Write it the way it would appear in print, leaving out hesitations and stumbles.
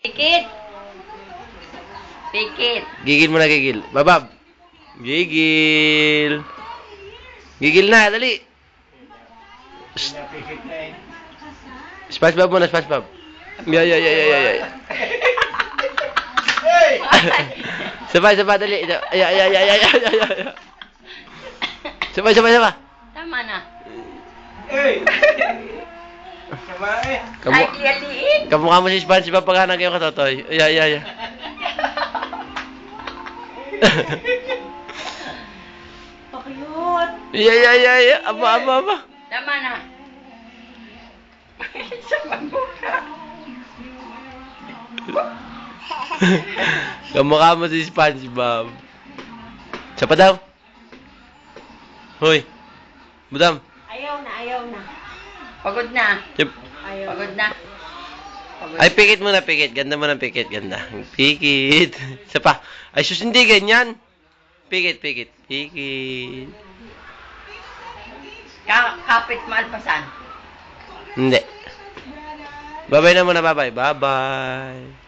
Pikit. Pikit. Gigil muna, gigil. Babab. Gigil. Gigil na, dali. SpongeBob muna, SpongeBob. Yeah. Sabay, dali. Ay. Sabay. Tama na. Kamu, Ay, liit. kamukha mo si SpongeBob pag hanag yung katotoy. Ay. Pakiyot. Yeah. Aba. Tama na. Sa pagbuka. Kamukha mo si SpongeBob. Siya pa daw. Hoy. Madam. Ayaw na. Pagod na. Yep. Pagod na. Ay, pikit muna, pikit. Ganda mo ng pikit, ganda. Pikit. Isa pa. Ay, sus, hindi ganyan. Pikit. Kapit malpasan. Hindi. Bye-bye na muna, bye-bye. Bye-bye.